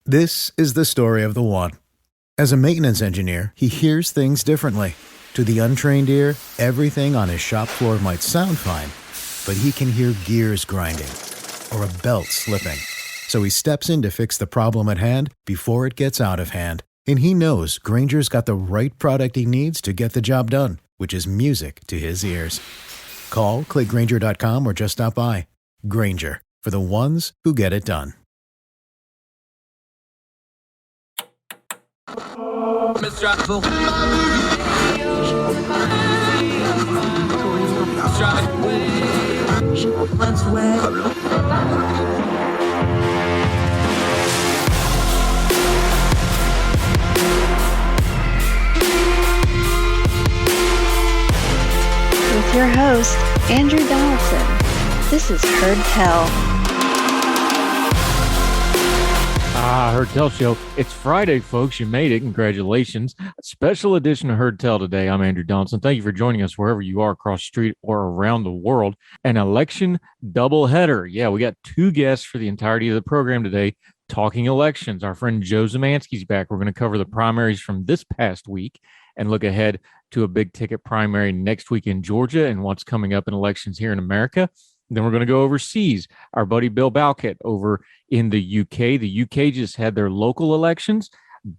This is the story of the one. As a maintenance engineer, he hears things differently. To the untrained ear, everything on his shop floor might sound fine, but he can hear gears grinding or a belt slipping. So he steps in to fix the problem at hand before it gets out of hand. And he knows Grainger's got the right product he needs to get the job done, which is music to his ears. Call, click Grainger.com, or just stop by. Grainger, for the ones who get it done. With your host, Andrew Donaldson. This is Heard Tell. Heard Tell Show. It's Friday, folks. You made it. Congratulations. A special edition of Heard Tell today. I'm Andrew Donaldson. Thank you for joining us wherever you are across the street or around the world. An election doubleheader. Yeah, we got two guests for the entirety of the program today talking elections. Our friend Joe Szymanski's back. We're going to cover the primaries from this past week and look ahead to a big ticket primary next week in Georgia and what's coming up in elections here in America. Then we're going to go overseas. Our buddy Bill Bowkett over in the UK. The UK just had their local elections.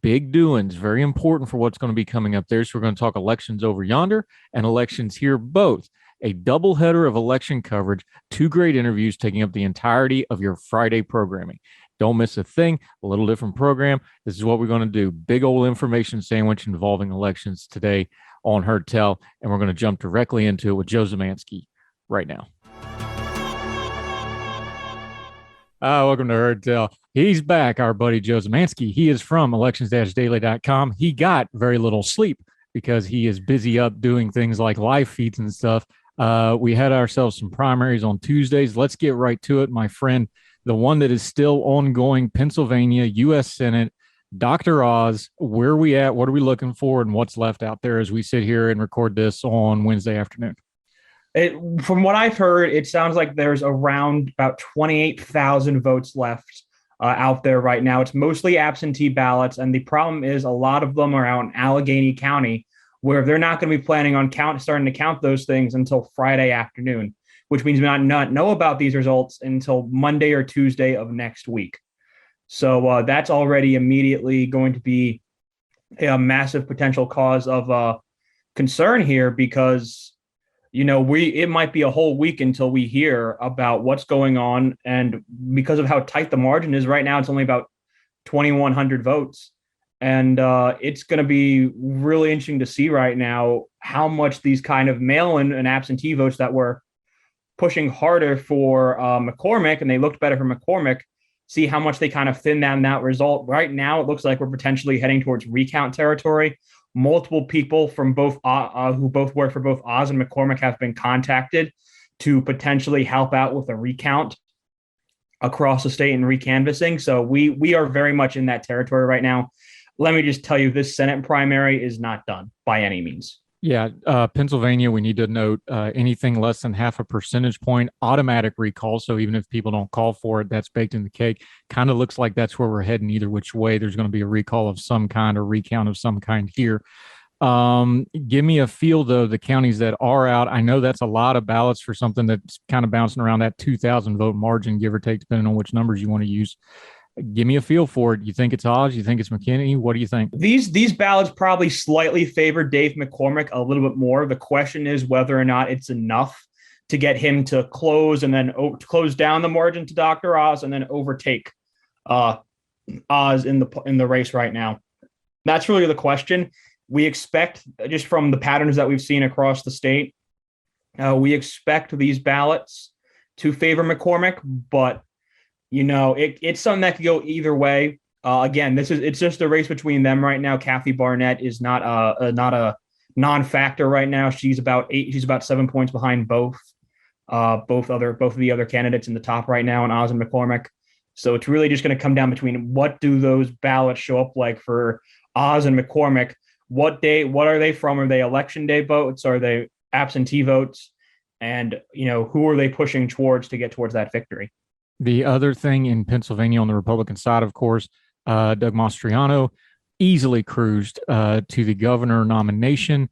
Big doings, very important for what's going to be coming up there. So we're going to talk elections over yonder and elections here both. A doubleheader of election coverage, two great interviews taking up the entirety of your Friday programming. Don't miss a thing, a little different program. This is what we're going to do. Big old information sandwich involving elections today on Heard Tell, and we're going to jump directly into it with Joe Szymanski right now. Welcome to Heard Tell. He's back, our buddy Joe Szymanski. He is from elections-daily.com. He got very little sleep because he is busy up doing things like live feeds and stuff. We had ourselves some primaries on Tuesdays. Let's get right to it, my friend. The one that is still ongoing, Pennsylvania, U.S. Senate, Dr. Oz. Where are we at? What are we looking for? And what's left out there as we sit here and record this on Wednesday afternoon? From what I've heard, it sounds like there's around about 28,000 votes left out there right now. It's mostly absentee ballots, and the problem is a lot of them are out in Allegheny County, where they're not going to be planning on starting to count those things until Friday afternoon, which means we not know about these results until Monday or Tuesday of next week. So that's already immediately going to be a massive potential cause of concern here because it might be a whole week until we hear about what's going on. And because of how tight the margin is right now, it's only about 2,100 votes. And it's going to be really interesting to see right now how much these kind of mail-in and absentee votes that were pushing harder for McCormick, and they looked better for McCormick, see how much they kind of thin down that result. Right now, it looks like we're potentially heading towards recount territory. Multiple people from both who both work for both Oz and McCormick have been contacted to potentially help out with a recount across the state and recanvassing. So we are very much in that territory right now. Let me just tell you, this Senate primary is not done by any means. Yeah, Pennsylvania, we need to note anything less than half a percentage point, automatic recall. So even if people don't call for it, that's baked in the cake. Kind of looks like that's where we're heading either which way. There's going to be a recall of some kind or recount of some kind here. Give me a feel, though, the counties that are out. I know that's a lot of ballots for something that's kind of bouncing around that 2,000 vote margin, give or take, depending on which numbers you want to use. Give me a feel for it. You think it's Oz? You think it's McKinney? What do you think? These ballots probably slightly favor Dave McCormick a little bit more. The question is whether or not it's enough to get him to close and then close down the margin to Dr. Oz and then overtake Oz in the race right now. That's really the question. We expect, just from the patterns that we've seen across the state, we expect these ballots to favor McCormick, but it's something that could go either way. Again, it's just a race between them right now. Kathy Barnett is not a non-factor right now. She's about 7 points behind both of the other candidates in the top right now, and Oz and McCormick. So it's really just going to come down between what do those ballots show up like for Oz and McCormick. What are they from? Are they election day votes? Are they absentee votes? And, who are they pushing towards to get towards that victory? The other thing in Pennsylvania on the Republican side, of course, Doug Mastriano easily cruised to the governor nomination.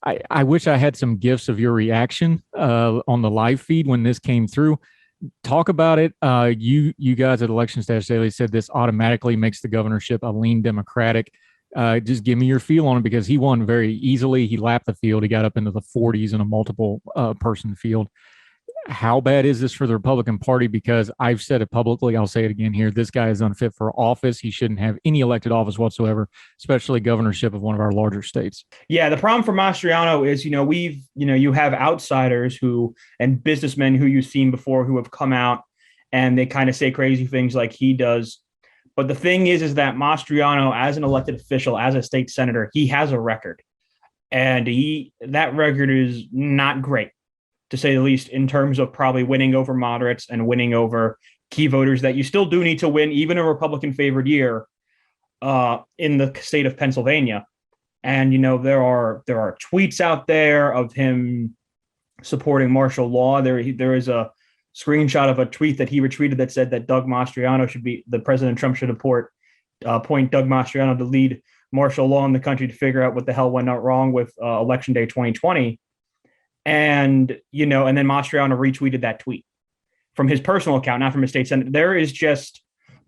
I wish I had some gifs of your reaction on the live feed when this came through. Talk about it. You guys at Election Status Daily said this automatically makes the governorship a lean Democratic. Just give me your feel on it, because he won very easily. He lapped the field. He got up into the 40s in a multiple person field. How bad is this for the Republican Party? Because I've said it publicly, I'll say it again here. This guy is unfit for office. He shouldn't have any elected office whatsoever, especially governorship of one of our larger states. Yeah, the problem for Mastriano is, you have outsiders and businessmen who you've seen before who have come out and they kind of say crazy things like he does. But the thing is that Mastriano, as an elected official, as a state senator, he has a record, and that record is not great, to say the least, in terms of probably winning over moderates and winning over key voters that you still do need to win, even a Republican favored year in the state of Pennsylvania. And, there are tweets out there of him supporting martial law. There is a screenshot of a tweet that he retweeted that said that President Trump should appoint Doug Mastriano to lead martial law in the country to figure out what the hell went wrong with Election Day 2020. And, and then Mastriano retweeted that tweet from his personal account, not from his state senator.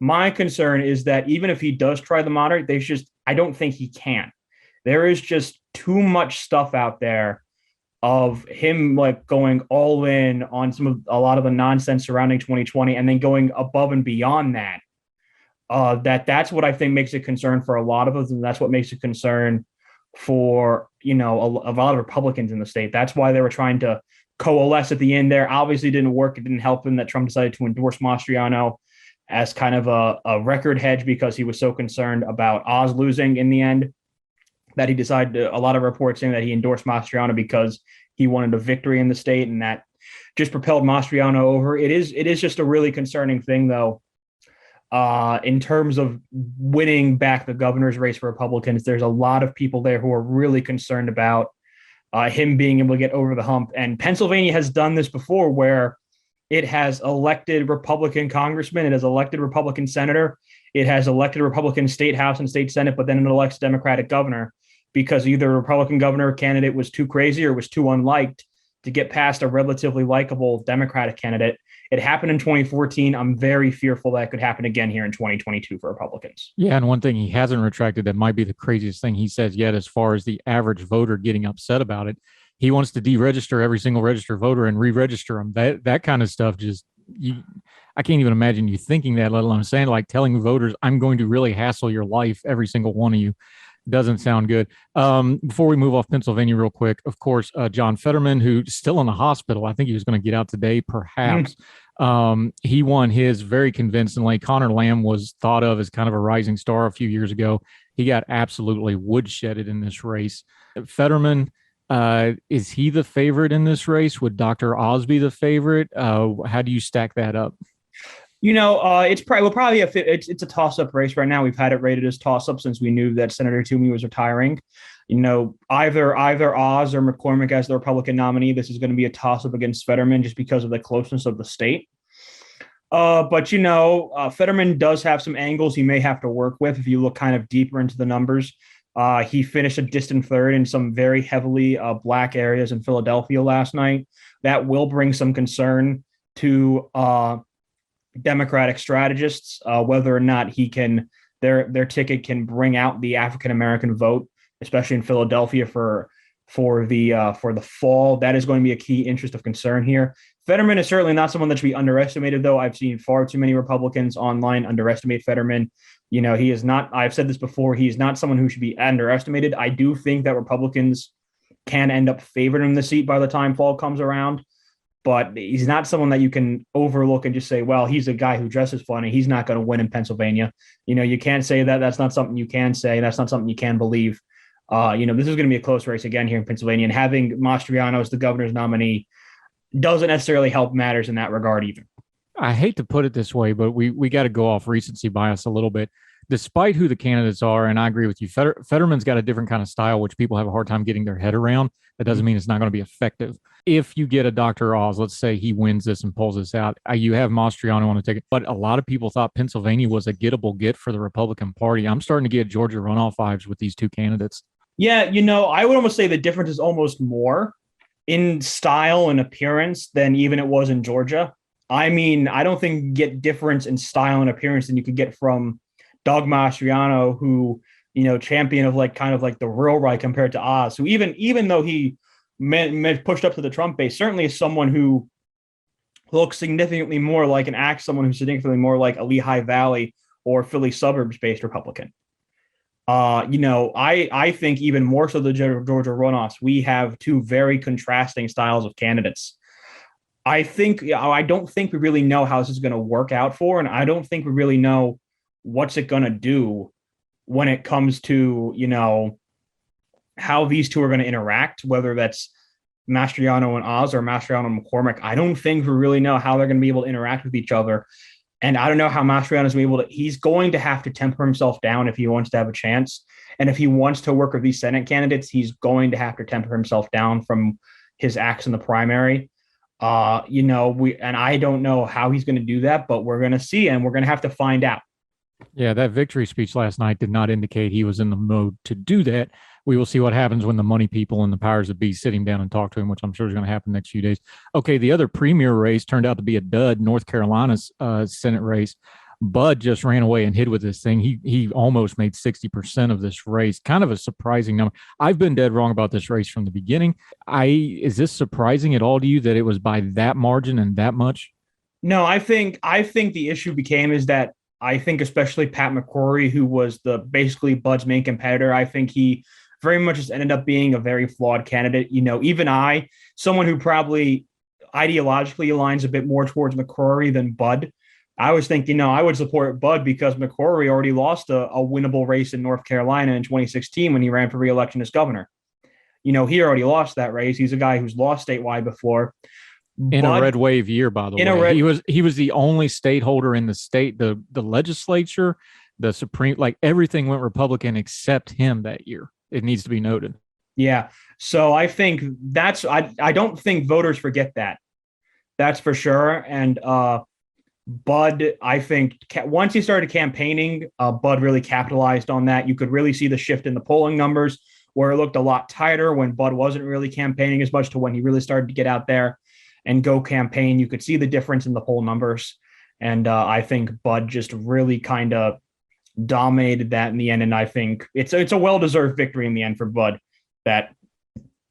My concern is that even if he does try the moderate, I don't think he can. There is just too much stuff out there of him like going all in on a lot of the nonsense surrounding 2020 and then going above and beyond that. That's what I think makes a concern for a lot of us. And that's what makes a concern for, a lot of Republicans in the state. That's why they were trying to coalesce at the end there. Obviously didn't work. It didn't help him that Trump decided to endorse Mastriano as kind of a record hedge because he was so concerned about Oz losing in the end that he decided a lot of reports saying that he endorsed Mastriano because he wanted a victory in the state, and that just propelled Mastriano over. It is just a really concerning thing, though. In terms of winning back the governor's race for Republicans, there's a lot of people there who are really concerned about him being able to get over the hump. And Pennsylvania has done this before, where it has elected Republican congressman, it has elected Republican senator, it has elected Republican state house and state senate, but then it elects Democratic governor because either a Republican governor candidate was too crazy or was too unliked to get past a relatively likable Democratic candidate. It happened in 2014. I'm very fearful that could happen again here in 2022 for Republicans. Yeah, and one thing he hasn't retracted that might be the craziest thing he says yet, as far as the average voter getting upset about it, he wants to deregister every single registered voter and re-register them. That kind of stuff I can't even imagine you thinking that, let alone saying, like, telling voters, I'm going to really hassle your life, every single one of you. Doesn't sound good. Before we move off Pennsylvania real quick, of course, John Fetterman, who's still in the hospital, I think he was going to get out today, perhaps. He won his very convincingly. Connor Lamb was thought of as kind of a rising star a few years ago. He got absolutely woodshedded in this race. Fetterman, is he the favorite in this race? Would Dr. Oz be the favorite? How do you stack that up? It's probably it's a toss-up race right now. We've had it rated as toss-up since we knew that Senator Toomey was retiring. Either Oz or McCormick as the Republican nominee. This is going to be a toss-up against Fetterman just because of the closeness of the state. But Fetterman does have some angles he may have to work with if you look kind of deeper into the numbers. He finished a distant third in some very heavily black areas in Philadelphia last night. That will bring some concern to Democratic strategists, whether or not their ticket can bring out the African-American vote, especially in Philadelphia for the fall. That is going to be a key interest of concern here. Fetterman is certainly not someone that should be underestimated, though. I've seen far too many Republicans online underestimate Fetterman. He is not, I've said this before, he's not someone who should be underestimated. I do think that Republicans can end up favoring him the seat by the time fall comes around, but he's not someone that you can overlook and just say, well, he's a guy who dresses funny, he's not going to win in Pennsylvania. You can't say that. That's not something you can say. That's not something you can believe. This is going to be a close race again here in Pennsylvania, and having Mastriano as the governor's nominee doesn't necessarily help matters in that regard either. I hate to put it this way, but we got to go off recency bias a little bit. despite who the candidates are, and I agree with you, Fetterman's got a different kind of style, which people have a hard time getting their head around. That doesn't mean it's not going to be effective. If you get a Dr. Oz, let's say he wins this and pulls this out, you have Mastriano on the ticket. But a lot of people thought Pennsylvania was a gettable get for the Republican Party. I'm starting to get Georgia runoff vibes with these two candidates. Yeah, I would almost say the difference is almost more in style and appearance than even it was in Georgia. I mean, I don't think you get difference in style and appearance than you could get from Doug Mastriano, who, champion of kind of the real right compared to Oz, who even though he pushed up to the Trump base, certainly is someone who looks significantly more like someone who's significantly more like a Lehigh Valley or Philly suburbs-based Republican. I think even more so the Georgia runoffs, we have two very contrasting styles of candidates. I don't think we really know how this is going to work out for, and I don't think we really know what's it going to do when it comes to, how these two are going to interact, whether that's Mastriano and Oz or Mastriano and McCormick. I don't think we really know how they're going to be able to interact with each other. And I don't know how Mastriano is able to, he's going to have to temper himself down if he wants to have a chance. And if he wants to work with these Senate candidates, he's going to have to temper himself down from his acts in the primary. I don't know how he's going to do that, but we're going to see, and we're going to have to find out. Yeah, that victory speech last night did not indicate he was in the mode to do that. We will see what happens when the money people and the powers that be sit him down and talk to him, which I'm sure is going to happen next few days. Okay, the other premier race turned out to be a dud, North Carolina's Senate race. Bud just ran away and hid with this thing. He almost made 60% of this race. Kind of a surprising number. I've been dead wrong about this race from the beginning. Is this surprising at all to you that it was by that margin and that much? No, I think the issue is that I think especially Pat McCrory, who was basically Bud's main competitor, I think he very much just ended up being a very flawed candidate. Even someone who probably ideologically aligns a bit more towards McCrory than Bud, I was thinking, I would support Bud because McCrory already lost a winnable race in North Carolina in 2016 when he ran for re-election as governor. He already lost that race. He's a guy who's lost statewide before. In a red wave year, by the way. He was the only state holder in the state, the legislature, the Supreme, everything went Republican except him that year. It needs to be noted. Yeah. So I think I don't think voters forget that. That's for sure. And Bud, I think once he started campaigning, Bud really capitalized on that. You could really see the shift in the polling numbers where it looked a lot tighter when Bud wasn't really campaigning as much to when he really started to get out there and go campaign. You could see the difference in the poll numbers. And I think Bud just really kind of dominated that in the end. And I think it's a well-deserved victory in the end for Bud that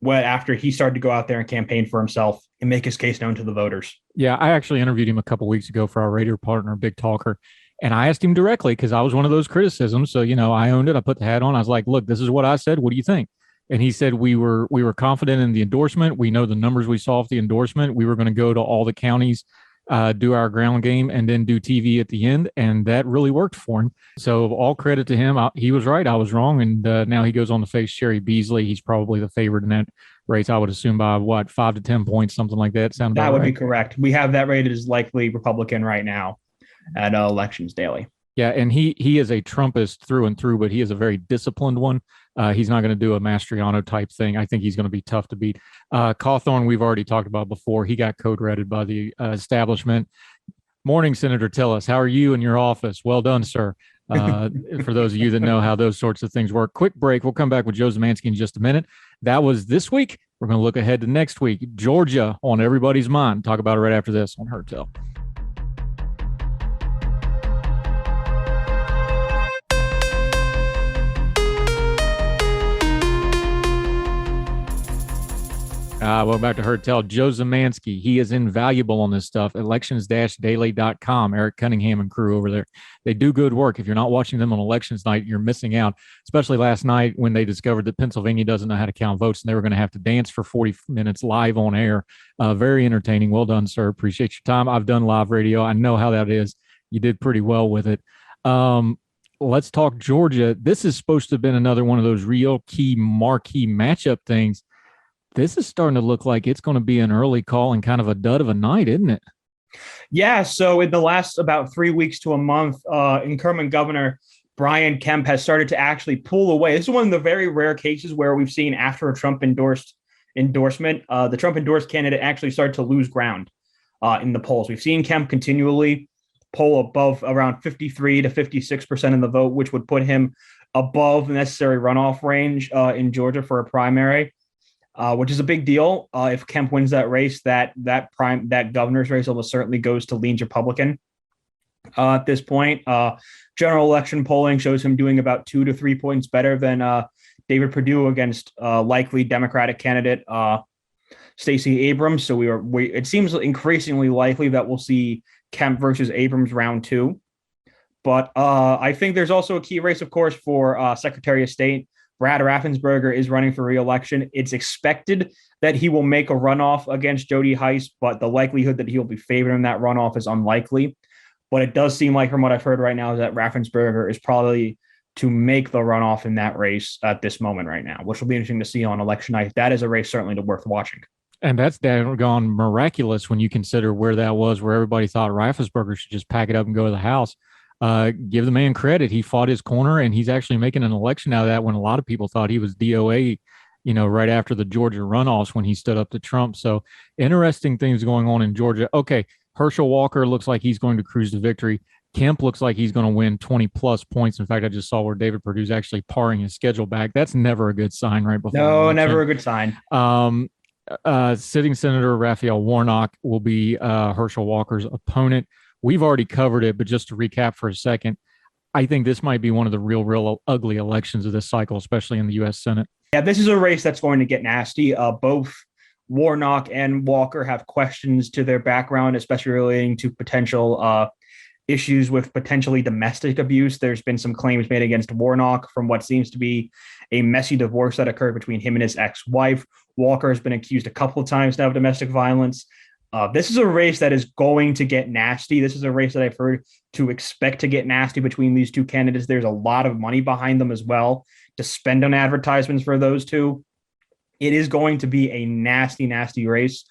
after he started to go out there and campaign for himself and make his case known to the voters. Yeah, I actually interviewed him a couple of weeks ago for our radio partner, Big Talker. And I asked him directly because I was one of those criticisms. So, I owned it. I put the hat on. I was like, look, this is what I said. What do you think? And he said, we were confident in the endorsement. We know the numbers we saw off the endorsement. We were going to go to all the counties, do our ground game, and then do TV at the end. And that really worked for him. So all credit to him. He was right. I was wrong. And now he goes on to face Sherry Beasley. He's probably the favorite in that race, I would assume, by 5 to 10 points, something like that. That would be correct. We have that rated as likely Republican right now at Elections Daily. Yeah, and he is a Trumpist through and through, but he is a very disciplined one. He's not going to do a Mastriano type thing. I think he's going to be tough to beat. Cawthorn, we've already talked about before. He got code-redded by the establishment. Morning, Senator. Tell us, how are you in your office? Well done, sir. For those of you that know how those sorts of things work. Quick break. We'll come back with Joe Szymanski in just a minute. That was this week. We're going to look ahead to next week. Georgia on everybody's mind. Talk about it right after this on Heard Tell. Welcome back to Heard Tell. Joe Szymanski, he is invaluable on this stuff. Elections-daily.com. Eric Cunningham and crew over there. They do good work. If you're not watching them on elections night, you're missing out, especially last night when they discovered that Pennsylvania doesn't know how to count votes and they were going to have to dance for 40 minutes live on air. Very entertaining. Well done, sir. Appreciate your time. I've done live radio. I know how that is. You did pretty well with it. Let's talk Georgia. This is supposed to have been another one of those real key marquee matchup things. This is starting to look like it's going to be an early call and kind of a dud of a night, isn't it? Yeah, so in the last about 3 weeks to a month, incumbent Governor Brian Kemp has started to actually pull away. This is one of the very rare cases where we've seen after a Trump endorsement, the Trump endorsed candidate actually started to lose ground in the polls. We've seen Kemp continually poll above around 53 to 56% of the vote, which would put him above the necessary runoff range in Georgia for a primary. Which is a big deal. If Kemp wins that race, that governor's race almost certainly goes to lean Republican. At this point, general election polling shows him doing about 2 to 3 points better than David Perdue against likely Democratic candidate Stacey Abrams. So it seems increasingly likely that we'll see Kemp versus Abrams round 2. But I think there's also a key race, of course, for Secretary of State. Brad Raffensperger is running for re-election. It's expected that he will make a runoff against Jody Hice, but the likelihood that he'll be favored in that runoff is unlikely. But it does seem like, from what I've heard right now, is that Raffensperger is probably to make the runoff in that race at this moment right now, which will be interesting to see on election night. That is a race certainly worth watching. And that's gone miraculous when you consider where that was, where everybody thought Raffensperger should just pack it up and go to the House. Give the man credit. He fought his corner, and he's actually making an election out of that when a lot of people thought he was DOA, right after the Georgia runoffs when he stood up to Trump. So interesting things going on in Georgia. Okay, Herschel Walker looks like he's going to cruise to victory. Kemp looks like he's going to win 20-plus points. In fact, I just saw where David Perdue's actually paring his schedule back. That's never a good sign right before. No, never a good sign. Sitting Senator Raphael Warnock will be Herschel Walker's opponent. We've already covered it, but just to recap for a second, I think this might be one of the real ugly elections of this cycle, especially in the U.S. Senate. Yeah, this is a race that's going to get nasty. Both Warnock and Walker have questions to their background, especially relating to potential issues with potentially domestic abuse. There's been some claims made against Warnock from what seems to be a messy divorce that occurred between him and his ex-wife. Walker has been accused a couple of times now of domestic violence. This is a race that is going to get nasty. This is a race that I've heard to expect to get nasty between these two candidates. There's a lot of money behind them as well to spend on advertisements for those two. It is going to be a nasty, nasty race.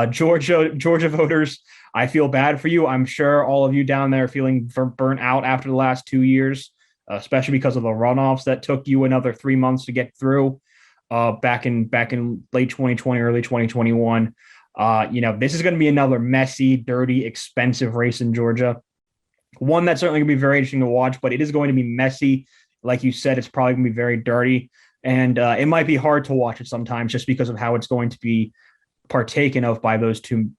Georgia voters, I feel bad for you. I'm sure all of you down there are feeling burnt out after the last 2 years, especially because of the runoffs that took you another 3 months to get through back in late 2020, early 2021. This is going to be another messy, dirty, expensive race in Georgia. One that's certainly going to be very interesting to watch, but it is going to be messy. Like you said, it's probably going to be very dirty, and it might be hard to watch it sometimes just because of how it's going to be partaken of by those two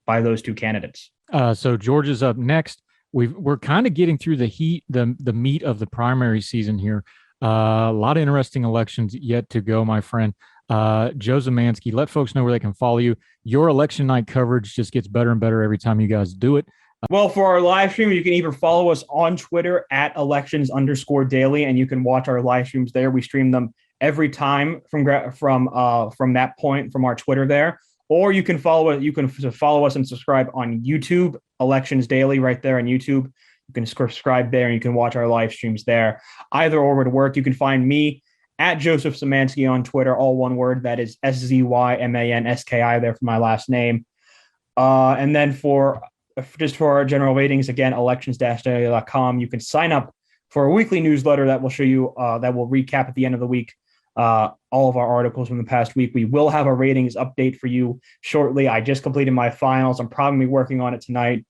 candidates. So Georgia's up next. We're kind of getting through the meat of the primary season here. A lot of interesting elections yet to go, my friend. Joe Szymanski, let folks know where they can follow you. Your election night coverage just gets better and better every time you guys do it. Well, for our live stream, you can either follow us on Twitter at elections_daily, and you can watch our live streams there. We stream them every time from that point from our Twitter there, or you can follow it. You can follow us and subscribe on YouTube, Elections Daily, right there on YouTube. You can subscribe there, and you can watch our live streams there. Either or would work. You can find me at Joseph Szymanski on Twitter, all one word. That is SZYMANSKI there for my last name. And then for our general ratings, again, elections-daily.com. You can sign up for a weekly newsletter that will show you, that will recap at the end of the week all of our articles from the past week. We will have a ratings update for you shortly. I just completed my finals. I'm probably working on it tonight.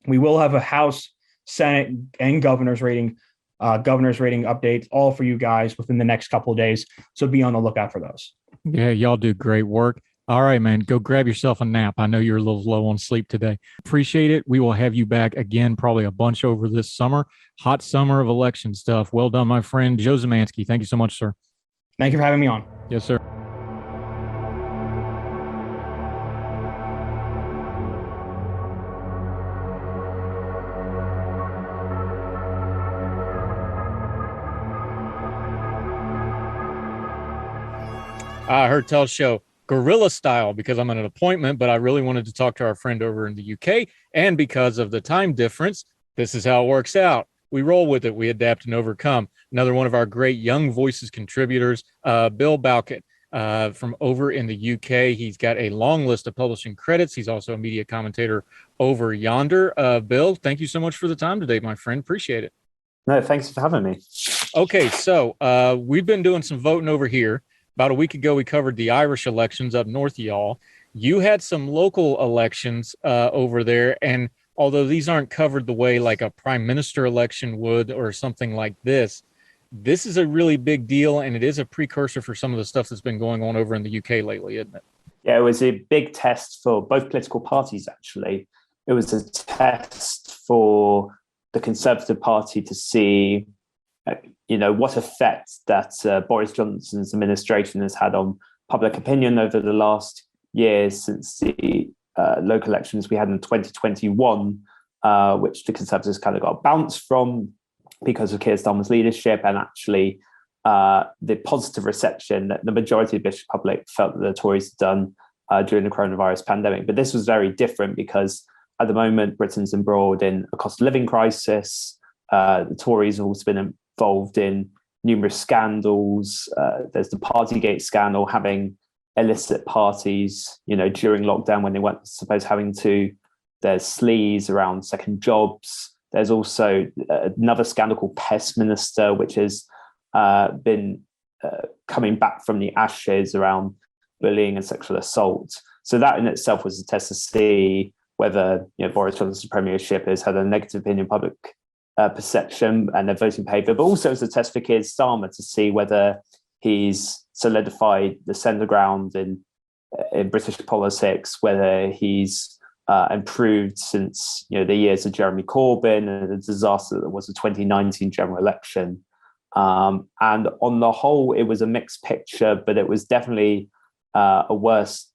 We will have a House, Senate, and governor's rating updates all for you guys within the next couple of days. So be on the lookout for those. Yeah, y'all do great work. All right, man, go grab yourself a nap. I know you're a little low on sleep today. Appreciate it. We will have you back again, probably a bunch over this summer. Hot summer of election stuff. Well done, my friend. Joe Szymanski, thank you so much, sir. Thank you for having me on. Yes, sir. Heard Tell Show guerrilla style because I'm at an appointment, but I really wanted to talk to our friend over in the UK. And because of the time difference, this is how it works out. We roll with it. We adapt and overcome. Another one of our great Young Voices contributors, Bill Bowkett. from over in the UK. He's got a long list of publishing credits. He's also a media commentator over yonder. Bill, thank you so much for the time today, my friend. Appreciate it. No, thanks for having me. Okay, so we've been doing some voting over here. About a week ago, we covered the Irish elections up north, y'all. You had some local elections over there, and although these aren't covered the way like a prime minister election would or something like this is a really big deal, and it is a precursor for some of the stuff that's been going on over in the UK lately, isn't it? Yeah, it was a big test for both political parties, actually. It was a test for the Conservative Party to see, what effect that Boris Johnson's administration has had on public opinion over the last years since the local elections we had in 2021, which the Conservatives kind of got bounced from because of Keir Starmer's leadership, and actually the positive reception that the majority of the British public felt that the Tories had done during the coronavirus pandemic. But this was very different because at the moment, Britain's embroiled in a cost of living crisis. The Tories have also been involved in numerous scandals. There's the Partygate scandal, having illicit parties, during lockdown when they weren't supposed having to. There's sleaze around second jobs. There's also another scandal called Pest Minister, which has been coming back from the ashes around bullying and sexual assault. So that in itself was a test to see whether Boris Johnson's premiership has had a negative opinion public perception and their voting behaviour, but also as a test for Keir Starmer to see whether he's solidified the centre ground in British politics, whether he's improved since the years of Jeremy Corbyn and the disaster that was the 2019 general election. And on the whole, it was a mixed picture, but it was definitely a worse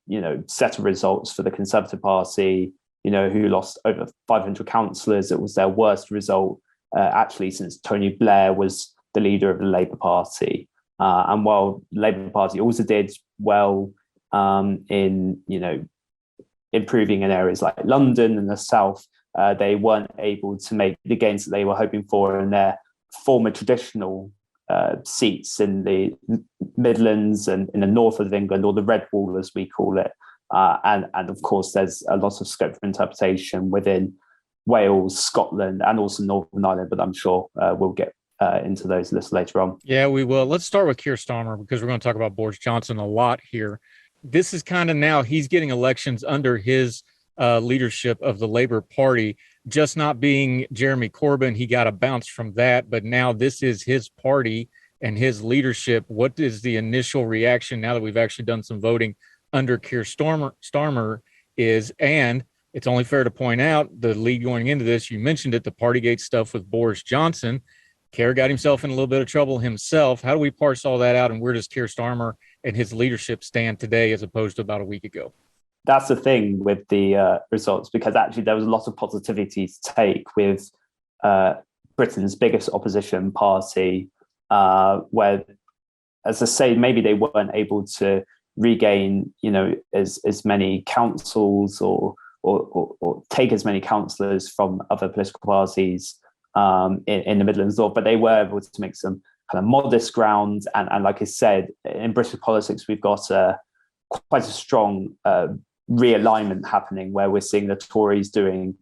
set of results for the Conservative Party, who lost over 500 councillors. It was their worst result actually since Tony Blair was the leader of the Labour Party. And while the Labour Party also did well in improving in areas like London and the South, they weren't able to make the gains that they were hoping for in their former traditional seats in the Midlands and in the north of England, or the Red Wall as we call it. And of course, there's a lot of scope for interpretation within Wales, Scotland, and also Northern Ireland, but I'm sure we'll get into those lists later on. Yeah, we will. Let's start with Keir Starmer, because we're going to talk about Boris Johnson a lot here. This is kind of now he's getting elections under his leadership of the Labour Party, just not being Jeremy Corbyn. He got a bounce from that, but now this is his party and his leadership. What is the initial reaction now that we've actually done some voting under Keir Starmer is, and it's only fair to point out the lead going into this, you mentioned it, the Partygate stuff with Boris Johnson. Keir got himself in a little bit of trouble himself. How do we parse all that out, and where does Keir Starmer and his leadership stand today as opposed to about a week ago? That's the thing with the results, because actually there was a lot of positivity to take with Britain's biggest opposition party, where, as I say, maybe they weren't able to regain, as many councils or take as many councillors from other political parties in the Midlands North, but they were able to make some kind of modest ground. And like I said, in British politics, we've got quite a strong realignment happening, where we're seeing the Tories doing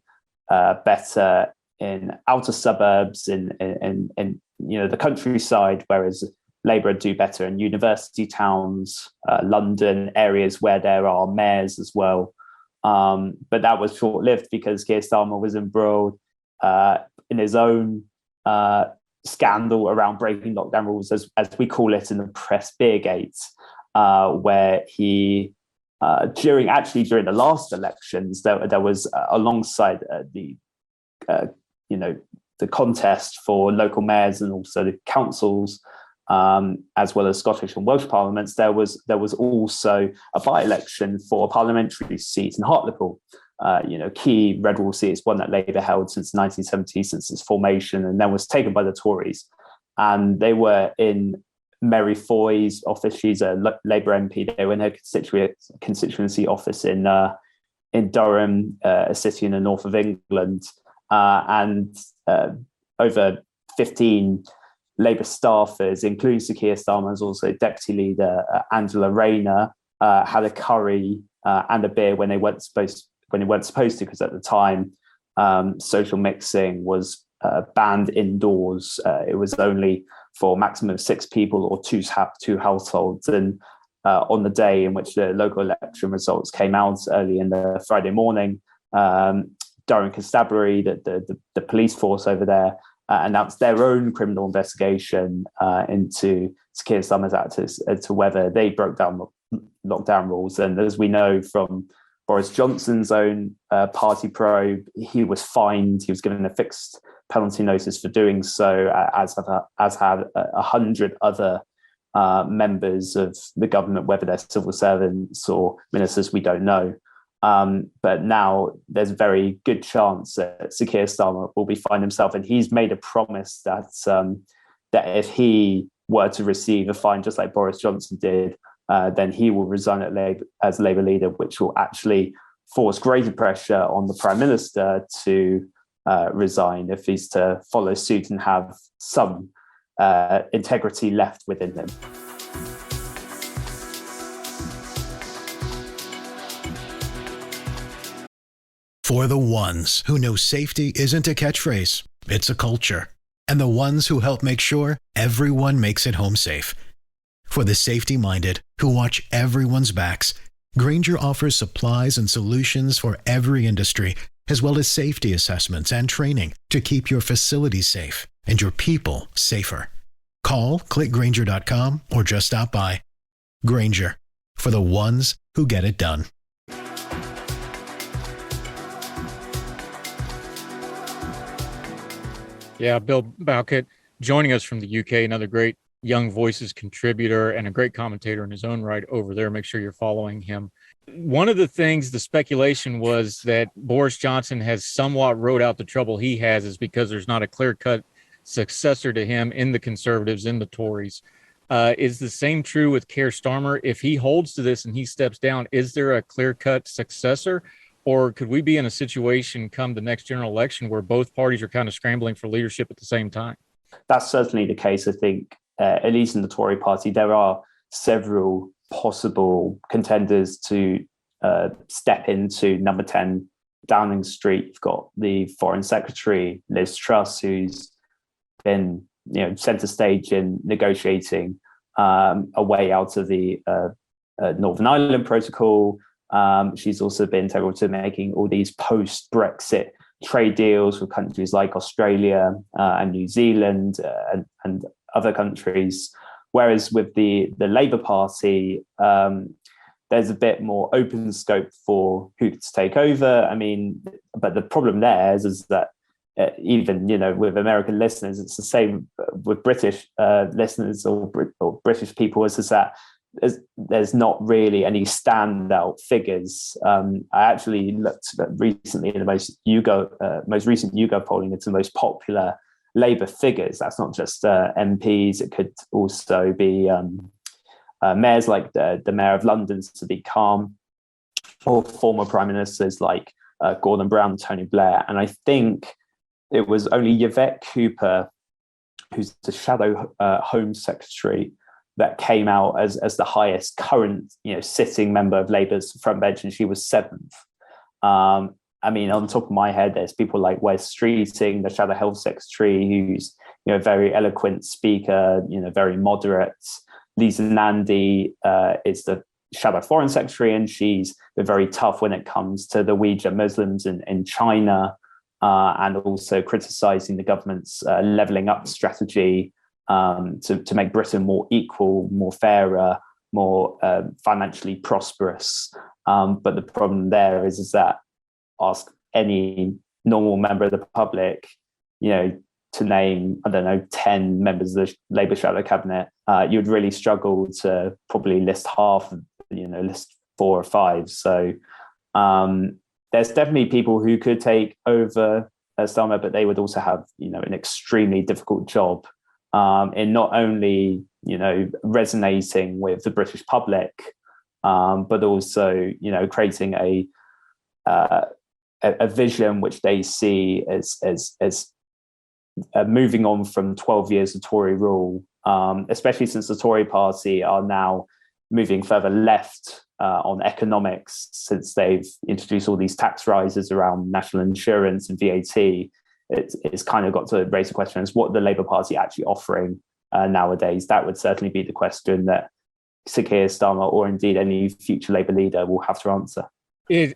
better in outer suburbs, in the countryside, whereas Labour do better in university towns, London, areas where there are mayors as well. But that was short-lived because Keir Starmer was embroiled in his own scandal around breaking lockdown rules, as we call it in the press, Beergate, where he, during the last elections, there was alongside the contest for local mayors and also the councils, as well as Scottish and Welsh parliaments, there was also a by-election for a parliamentary seat in Hartlepool. Key Red Wall seat is one that Labour held since 1970, since its formation, and then was taken by the Tories. And they were in Mary Foy's office. She's a Labour MP. They were in her constituency office in Durham, a city in the north of England. And over 15 Labour staffers, including Sir Keir Starmer's also deputy leader Angela Rayner, had a curry and a beer when they weren't supposed to, because at the time social mixing was banned indoors. It was only for a maximum of 6 people or two households. And on the day in which the local election results came out early in the Friday morning, Durham Constabulary, the police force over there, announced their own criminal investigation into Keir Starmer's actors as to whether they broke down lockdown rules. And as we know from Boris Johnson's own party probe, he was fined. He was given a fixed penalty notice for doing so, as had 100 other members of the government, whether they're civil servants or ministers, we don't know. But now there's a very good chance that Sir Keir Starmer will be fined himself, and he's made a promise that that if he were to receive a fine, just like Boris Johnson did, then he will resign as Labour leader, which will actually force greater pressure on the Prime Minister to resign if he's to follow suit and have some integrity left within him. For the ones who know safety isn't a catchphrase, it's a culture. And the ones who help make sure everyone makes it home safe. For the safety-minded who watch everyone's backs, Grainger offers supplies and solutions for every industry, as well as safety assessments and training to keep your facilities safe and your people safer. Call, click Grainger.com, or just stop by. Grainger, for the ones who get it done. Yeah, Bill Bowkett joining us from the UK, another great Young Voices contributor and a great commentator in his own right over there. Make sure you're following him. One of the things, the speculation was that Boris Johnson has somewhat rode out the trouble he has is because there's not a clear-cut successor to him in the Conservatives, in the Tories. Is the same true with Keir Starmer? If he holds to this and he steps down, is there a clear-cut successor? Or could we be in a situation come the next general election where both parties are kind of scrambling for leadership at the same time? That's certainly the case, I think, at least in the Tory party. There are several possible contenders to step into number 10 Downing Street. You've got the Foreign Secretary, Liz Truss, who's been centre stage in negotiating a way out of the Northern Ireland Protocol. She's also been integral to making all these post-Brexit trade deals with countries like Australia and New Zealand and other countries. Whereas with the Labour Party, there's a bit more open scope for who to take over. I mean, but the problem there is that even with American listeners, it's the same with British listeners or British people. Is that there's not really any standout figures. I actually looked recently in the most recent YouGov polling into the most popular Labour figures. That's not just MPs. It could also be mayors like the Mayor of London, Sadiq Khan, or former prime ministers like Gordon Brown, Tony Blair. And I think it was only Yvette Cooper, who's the shadow Home Secretary, that came out as the highest current sitting member of Labour's front bench, and she was 7th. I mean, on top of my head, there's people like Wes Streeting, the Shadow Health Secretary, who's a very eloquent speaker, very moderate. Lisa Nandy is the Shadow Foreign Secretary, and she's very tough when it comes to the Uyghur Muslims in China, and also criticising the government's levelling up strategy to make Britain more equal, more fairer, more financially prosperous. But the problem there is that ask any normal member of the public, to name, 10 members of the Labour shadow cabinet, you'd really struggle to probably list half, list 4 or 5. So there's definitely people who could take over Starmer, but they would also have, an extremely difficult job in not only, resonating with the British public, but also, creating a vision which they see as moving on from 12 years of Tory rule, especially since the Tory party are now moving further left on economics, since they've introduced all these tax rises around national insurance and VAT. It's kind of got to raise the question as what the Labour Party actually offering nowadays. That would certainly be the question that Sir Keir Starmer, or indeed any future Labour leader, will have to answer.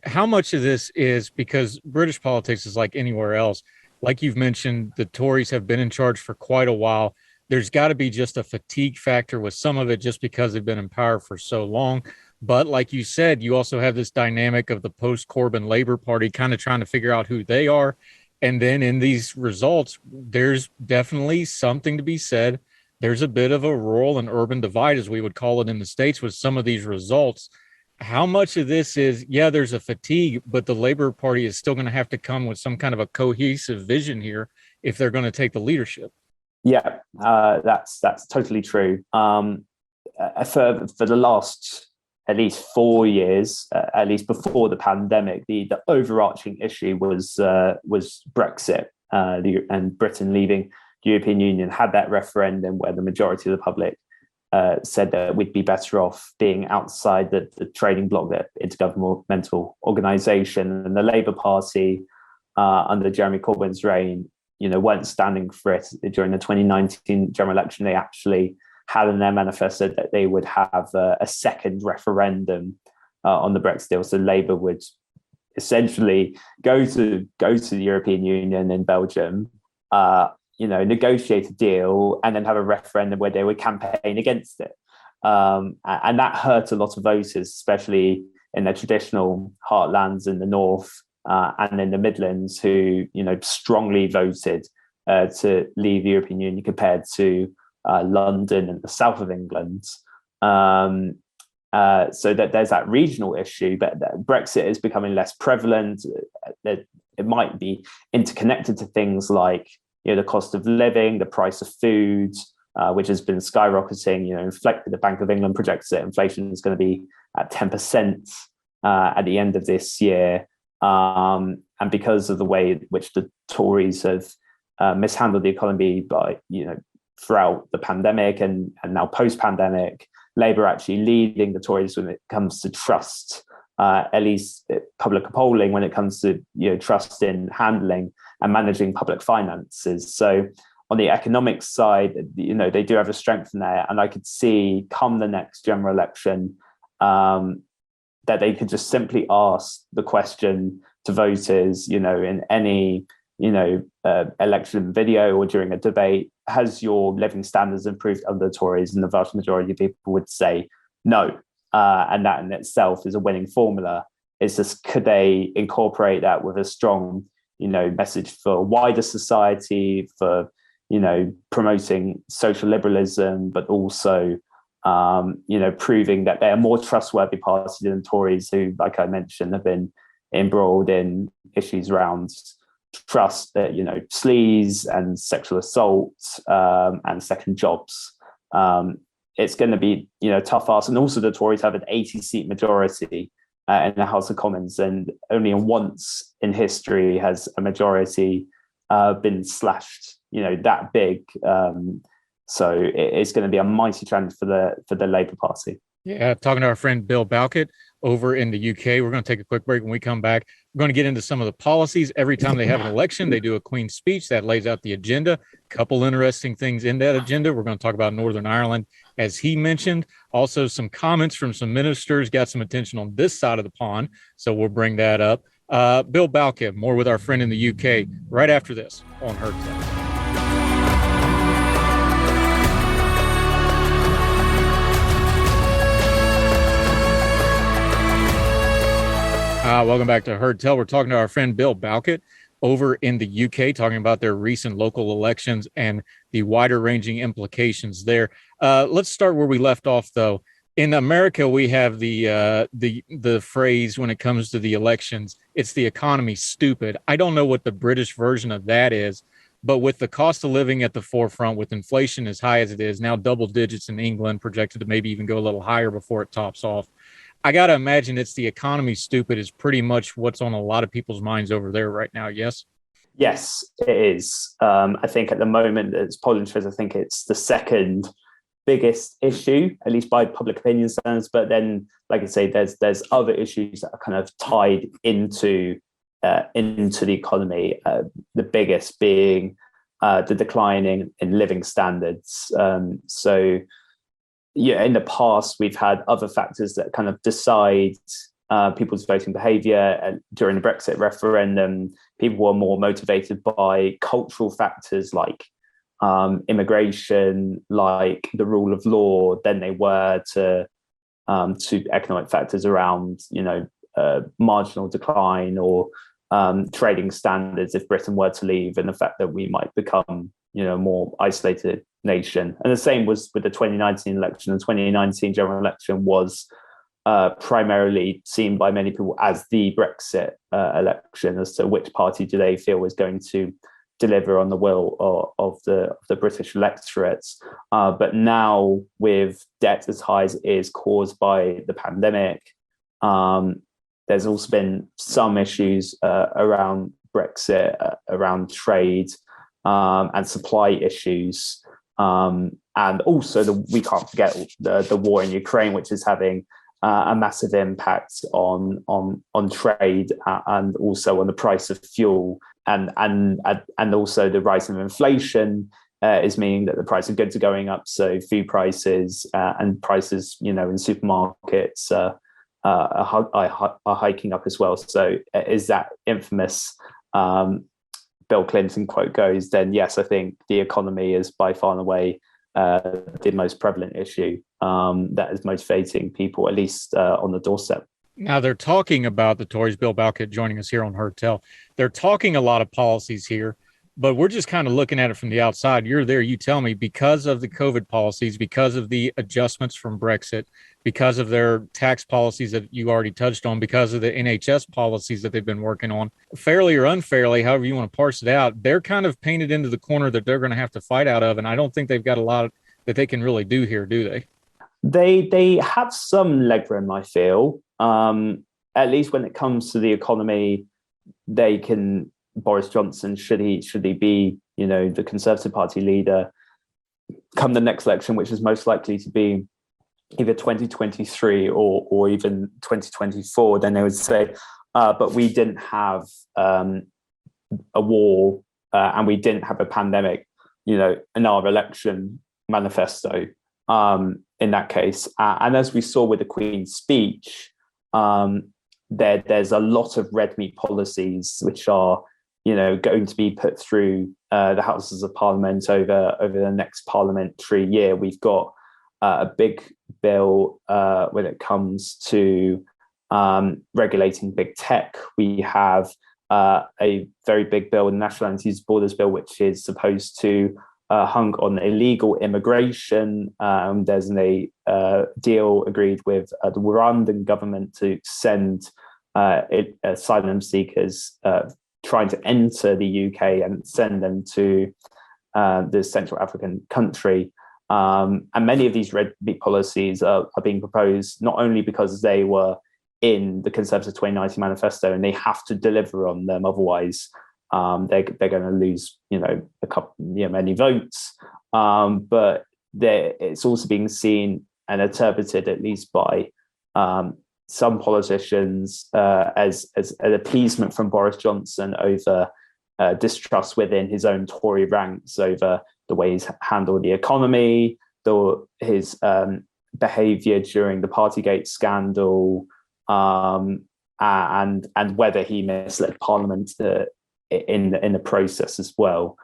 How much of this is because British politics is like anywhere else? Like you've mentioned, the Tories have been in charge for quite a while. There's got to be just a fatigue factor with some of it just because they've been in power for so long. But like you said, you also have this dynamic of the post-Corbyn Labour Party kind of trying to figure out who they are. And then in these results, there's definitely something to be said. There's a bit of a rural and urban divide, as we would call it in the States, with some of these results. How much of this is, yeah, there's a fatigue, but the Labour Party is still going to have to come with some kind of a cohesive vision here if they're going to take the leadership? Yeah, that's totally true. For the last at least 4 years, at least before the pandemic, the overarching issue was Brexit and Britain leaving the European Union. Had that referendum where the majority of the public said that we'd be better off being outside the trading bloc, the intergovernmental organisation, and the Labour Party under Jeremy Corbyn's reign, weren't standing for it. During the 2019 general election, they actually had in their manifesto that they would have a second referendum on the Brexit deal. So Labour would essentially go to the European Union in Belgium, negotiate a deal, and then have a referendum where they would campaign against it. And that hurt a lot of voters, especially in their traditional heartlands in the north and in the Midlands, who strongly voted to leave the European Union compared to London and the south of England. So that there's that regional issue, but Brexit is becoming less prevalent. It might be interconnected to things like the cost of living, the price of food, which has been skyrocketing. The Bank of England projects that inflation is going to be at 10% at the end of this year. And because of the way in which the Tories have mishandled the economy throughout the pandemic and now post-pandemic, Labour actually leading the Tories when it comes to trust, at least public polling, when it comes to trust in handling and managing public finances. So on the economic side, they do have a strength in there, and I could see come the next general election that they could just simply ask the question to voters, in any election video or during a debate, has your living standards improved under the Tories? And the vast majority of people would say no. And that in itself is a winning formula. It's just, could they incorporate that with a strong, message for wider society, for, promoting social liberalism, but also, proving that they're a more trustworthy party than Tories, who, like I mentioned, have been embroiled in issues around trust, sleaze and sexual assault and second jobs. It's going to be tough ask. And also the Tories have an 80-seat majority in the House of Commons, and only once in history has a majority been slashed that big. So it's going to be a mighty challenge for the Labour Party. Yeah, talking to our friend Bill Bowkett over in the UK. We're going to take a quick break. When we come back, we're going to get into some of the policies. Every time they have an election, they do a Queen's speech that lays out the agenda. Couple interesting things in that agenda. We're going to talk about Northern Ireland, as he mentioned. Also, some comments from some ministers got some attention on this side of the pond, so we'll bring that up. Bill Bowkett, more with our friend in the UK, right after this on Heard Tell. Welcome back to Heard Tell. We're talking to our friend Bill Bowkett over in the UK, talking about their recent local elections and the wider ranging implications there. Let's start where we left off, though. In America, we have the phrase when it comes to the elections, it's the economy stupid. I don't know what the British version of that is, but with the cost of living at the forefront, with inflation as high as it is, now double digits in England, projected to maybe even go a little higher before it tops off, I got to imagine it's the economy stupid is pretty much what's on a lot of people's minds over there right now. Yes. Yes, it is. I think at the moment, as polling shows, I think it's the second biggest issue, at least by public opinion standards. But then, like I say, there's other issues that are kind of tied into the economy. The biggest being the decline in living standards. So, yeah, in the past, we've had other factors that kind of decide people's voting behaviour. And during the Brexit referendum, people were more motivated by cultural factors like immigration, like the rule of law, than they were to economic factors around, marginal decline or trading standards if Britain were to leave, and the fact that we might become, a more isolated nation. And the same was with the 2019 election. The 2019 general election was primarily seen by many people as the Brexit election, as to which party do they feel was going to deliver on the will of the British electorate. But now, with debt as high as it is caused by the pandemic, there's also been some issues around Brexit, around trade and supply issues. And also, we can't forget the war in Ukraine, which is having a massive impact on trade and also on the price of fuel, and also the rise of inflation is meaning that the price of goods are going up. So food prices and prices, in supermarkets are hiking up as well. So is that infamous Bill Clinton quote goes, then yes, I think the economy is by far and away the most prevalent issue that is motivating people, at least on the doorstep. Now, they're talking about the Tories, Bill Bowkett joining us here on Heard Tell. They're talking a lot of policies here, but we're just kind of looking at it from the outside. You're there, you tell me, because of the COVID policies, because of the adjustments from Brexit, because of their tax policies that you already touched on, because of the NHS policies that they've been working on, fairly or unfairly, however you want to parse it out, they're kind of painted into the corner that they're going to have to fight out of. And I don't think they've got a lot that they can really do here, do they? They have some legroom, I feel. At least when it comes to the economy, they can. Boris Johnson, should he be, the Conservative Party leader, come the next election, which is most likely to be either 2023 or even 2024, then they would say, but we didn't have a war and we didn't have a pandemic, in our election manifesto. In that case, and as we saw with the Queen's speech, there's a lot of red meat policies which are, going to be put through the Houses of Parliament over the next parliamentary year. We've got a big bill when it comes to regulating big tech. We have a very big bill, the National Anti Borders Bill, which is supposed to hung on illegal immigration. There's a deal agreed with the Rwandan government to send asylum seekers trying to enter the UK and send them to the Central African country. And many of these red meat policies are being proposed not only because they were in the Conservative 2019 manifesto and they have to deliver on them, otherwise they're going to lose, a couple, many votes. But it's also being seen and interpreted, at least by some politicians, as an appeasement from Boris Johnson over distrust within his own Tory ranks over the way he's handled the economy, his behaviour during the Partygate scandal, and whether he misled Parliament in the process as well.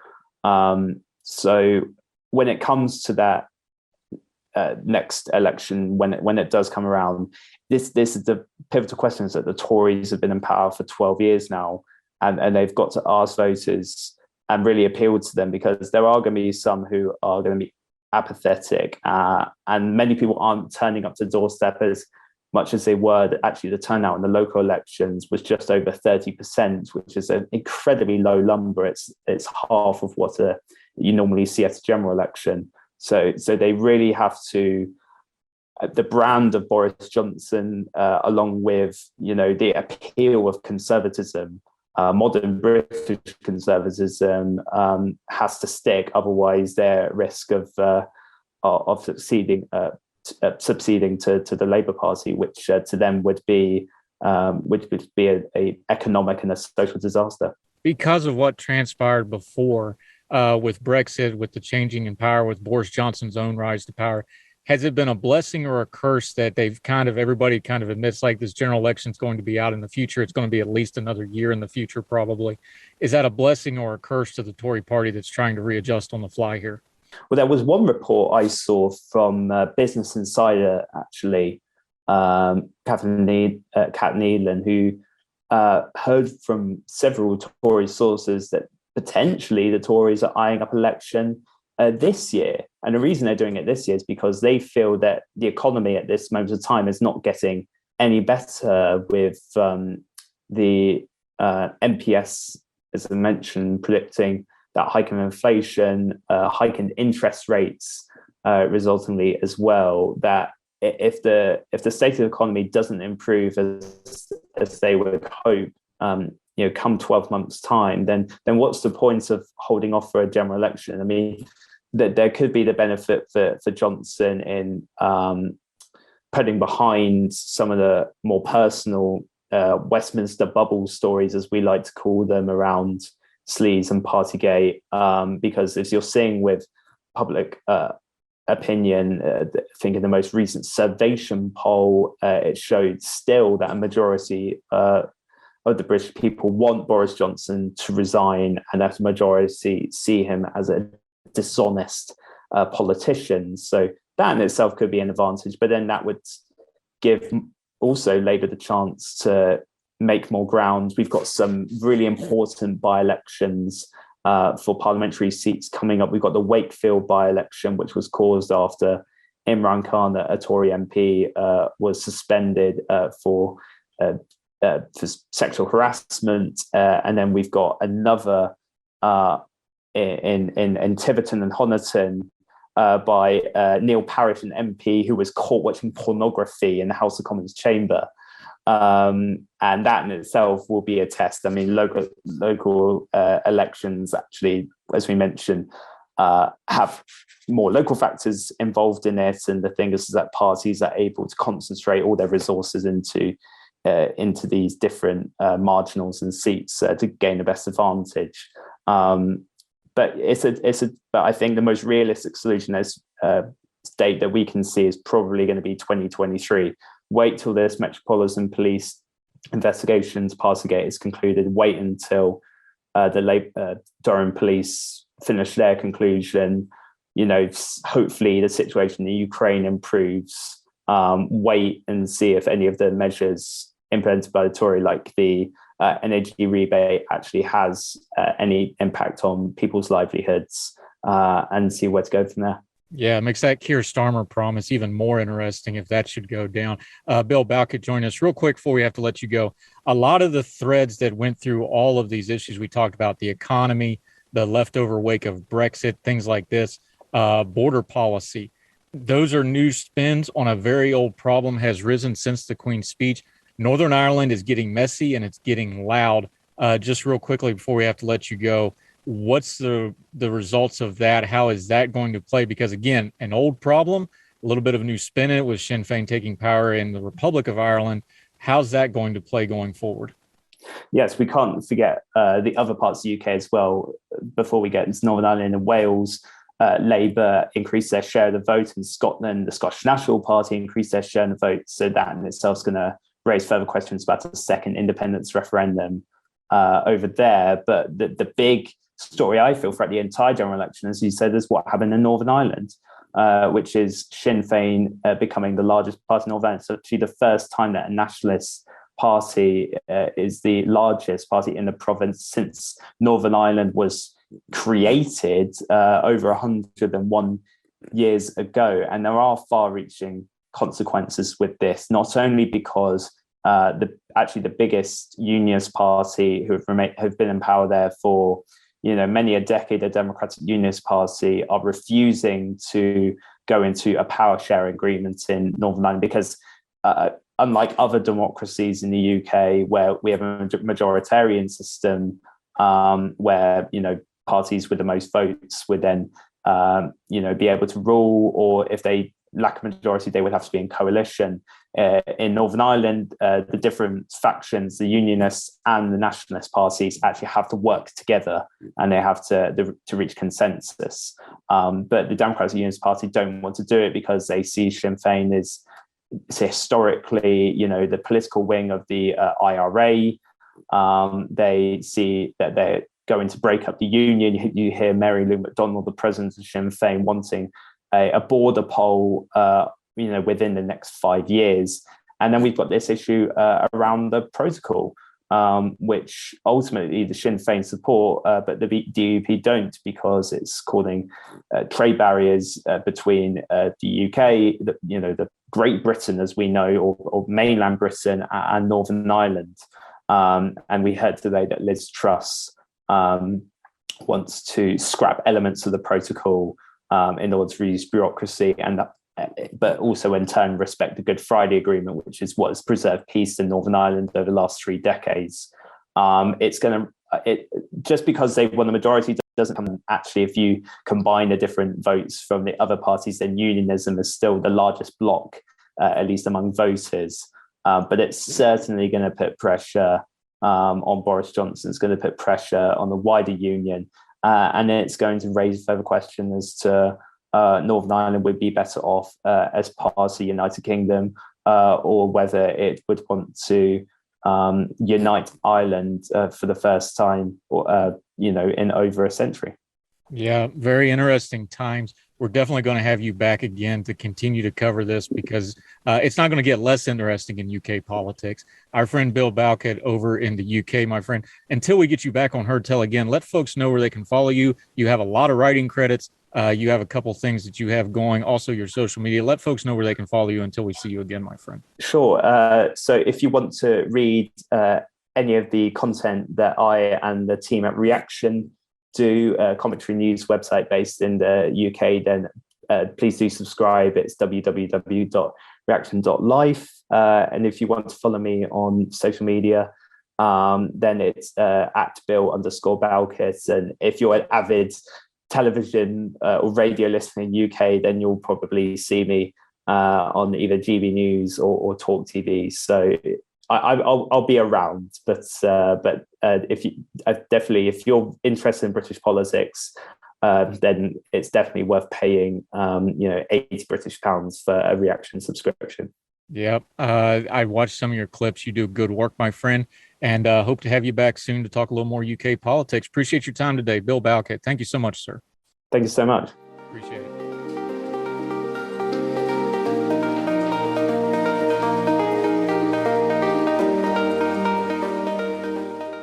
So when it comes to that next election, when it does come around, this is the pivotal questions that the Tories have been in power for 12 years now, and they've got to ask voters and really appeal to them, because there are going to be some who are going to be apathetic, and many people aren't turning up to the doorstep as much as they were. Actually, the turnout in the local elections was just over 30%, which is an incredibly low number. It's half of what you normally see at a general election. So they really have to, the brand of Boris Johnson, along with the appeal of conservatism, modern British conservatism has to stick. Otherwise, they're at risk of succeeding to the Labour Party, which to them would be a economic and a social disaster. Because of what transpired before with Brexit, with the changing in power, with Boris Johnson's own rise to power, has it been a blessing or a curse that everybody kind of admits, like, this general election is going to be out in the future? It's going to be at least another year in the future, probably. Is that a blessing or a curse to the Tory party that's trying to readjust on the fly here? Well, there was one report I saw from Business Insider, actually, Kat Neelan, who heard from several Tory sources that potentially the Tories are eyeing up election this year. And the reason they're doing it this year is because they feel that the economy at this moment of time is not getting any better, with the MPS, as I mentioned, predicting that hike in inflation, hike in interest rates, resultingly as well, that if the state of the economy doesn't improve as they would hope, come 12 months time, then what's the point of holding off for a general election? I mean, that there could be the benefit for Johnson in putting behind some of the more personal Westminster bubble stories, as we like to call them, around Sleaze and Partygate, because as you're seeing with public opinion, I think in the most recent Survation poll, it showed still that a majority of the British people want Boris Johnson to resign, and that a majority see him as a dishonest politician. So that in itself could be an advantage, but then that would give also Labour the chance to make more ground. We've got some really important by-elections for parliamentary seats coming up. We've got the Wakefield by-election, which was caused after Imran Khan, a Tory MP, was suspended for sexual harassment. And then we've got another in Tiverton and Honiton by Neil Parish, an MP who was caught watching pornography in the House of Commons chamber. And that in itself will be a test. I mean, local elections, actually, as we mentioned, have more local factors involved in it. And the thing is that parties are able to concentrate all their resources into these different marginals and seats to gain the best advantage. But but I think the most realistic solution as date that we can see is probably going to be 2023. Wait till this Metropolitan Police investigations, Partygate, is concluded. Wait until the Durham Police finish their conclusion. Hopefully the situation in Ukraine improves. Wait and see if any of the measures implemented by the Tory, like the energy rebate, actually has any impact on people's livelihoods, and see where to go from there. Yeah, it makes that Keir Starmer promise even more interesting if that should go down. Bill Bowkett joined us real quick before we have to let you go. A lot of the threads that went through all of these issues we talked about, the economy, the leftover wake of Brexit, things like this, border policy, those are new spins on a very old problem, has risen since the Queen's speech. Northern Ireland is getting messy and it's getting loud. Just real quickly before we have to let you go, what's the results of that? How is that going to play? Because again, an old problem, a little bit of a new spin in it with Sinn Féin taking power in the Republic of Ireland. How's that going to play going forward? Yes, we can't forget the other parts of the UK as well. Before we get into Northern Ireland and Wales, Labour increased their share of the vote. In Scotland, the Scottish National Party increased their share of the vote. So that in itself is going to raise further questions about a second independence referendum over there. But the big story, I feel, throughout the entire general election, as you said, is what happened in Northern Ireland, which is Sinn Féin becoming the largest party in Northern Ireland. So actually the first time that a nationalist party is the largest party in the province since Northern Ireland was created over 101 years ago. And there are far-reaching consequences with this, not only because the biggest unionist party who have been in power there for many a decade, the Democratic Unionist Party, are refusing to go into a power sharing agreement in Northern Ireland because unlike other democracies in the UK, where we have a majoritarian system, where parties with the most votes would then be able to rule, or if they lack a majority, they would have to be in coalition. In Northern Ireland, the different factions, the Unionists and the Nationalist parties, actually have to work together, and they have to reach consensus. But the Democratic Unionist Party don't want to do it because they see Sinn Féin as historically, the political wing of the IRA. They see that they're going to break up the union. You hear Mary Lou McDonald, the president of Sinn Féin, wanting a border poll, within the next 5 years. And then we've got this issue around the protocol, which ultimately the Sinn Féin support, but the DUP don't, because it's causing trade barriers between the UK, the Great Britain, as we know, or mainland Britain, and Northern Ireland. And we heard today that Liz Truss wants to scrap elements of the protocol in order to reduce bureaucracy, but also in turn respect the Good Friday Agreement, which is what has preserved peace in Northern Ireland over the last 3 decades. Just because they won the majority doesn't come. Actually, if you combine the different votes from the other parties, then unionism is still the largest bloc, at least among voters. But it's certainly going to put pressure on Boris Johnson. It's going to put pressure on the wider union, and it's going to raise further question as to Northern Ireland would be better off as part of the United Kingdom, or whether it would want to unite Ireland for the first time, in over a century. Yeah, very interesting times. We're definitely going to have you back again to continue to cover this, because it's not going to get less interesting in UK politics. Our friend Bill Bowkett over in the UK, my friend, until we get you back on Heard Tell again, let folks know where they can follow you. You have a lot of writing credits. You have a couple things that you have going, also your social media. Let folks know where they can follow you until we see you again, my friend. Sure. So if you want to read any of the content that I and the team at Reaction do, a commentary news website based in the UK, then please do subscribe. It's www.reaction.life. And if you want to follow me on social media, then it's at Bill_Bowkett. And if you're an avid television or radio listener in UK, then you'll probably see me on either GB News or Talk TV. So I'll be around, but if you're interested in British politics, then it's definitely worth paying £80 for a Reaction subscription. Yep. I watched some of your clips. You do good work, my friend, and hope to have you back soon to talk a little more UK politics. Appreciate your time today, Bill Bowkett. Thank you so much, sir. Thank you so much. Appreciate it.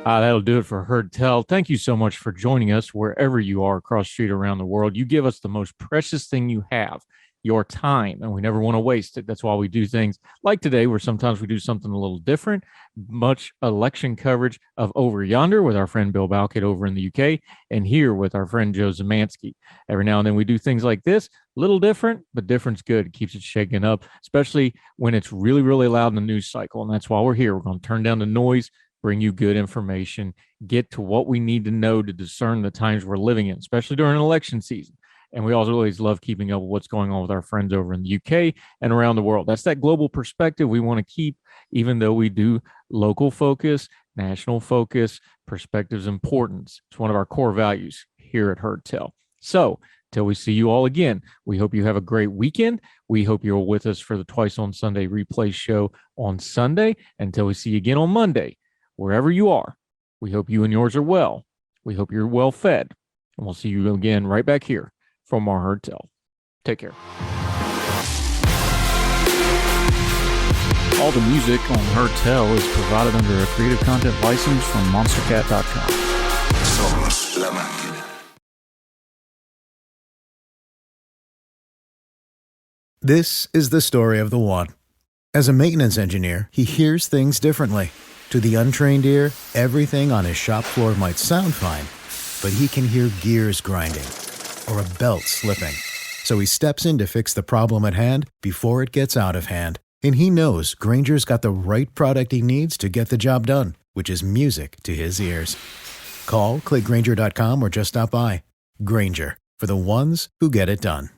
That'll do it for Heard Tell. Thank you so much for joining us wherever you are across the street around the world. You give us the most precious thing you have, your time, and we never want to waste it. That's why we do things like today, where sometimes we do something a little different. Much election coverage of Over Yonder with our friend Bill Bowkett over in the UK, and here with our friend Joe Szymanski. Every now and then we do things like this, a little different, but different's good. It keeps it shaking up, especially when it's really, really loud in the news cycle. And that's why we're here. We're going to turn down the noise, bring you good information, get to what we need to know to discern the times we're living in, especially during election season. And we also always love keeping up with what's going on with our friends over in the UK and around the world. That's that global perspective we want to keep, even though we do local focus, national focus. Perspective's importance. It's one of our core values here at Heard Tell. So till we see you all again, we hope you have a great weekend. We hope you're with us for the Twice on Sunday replay show on Sunday. Until we see you again on Monday, wherever you are, we hope you and yours are well. We hope you're well fed. And we'll see you again right back here from our Heard Tell. Take care. All the music on Heard Tell is provided under a Creative Content license from monstercat.com. Somos la máquina. This is the story of the one. As a maintenance engineer, he hears things differently. To the untrained ear, everything on his shop floor might sound fine, but he can hear gears grinding or a belt slipping. So he steps in to fix the problem at hand before it gets out of hand. And he knows Granger's got the right product he needs to get the job done, which is music to his ears. Call, click Granger.com, or just stop by. Granger, for the ones who get it done.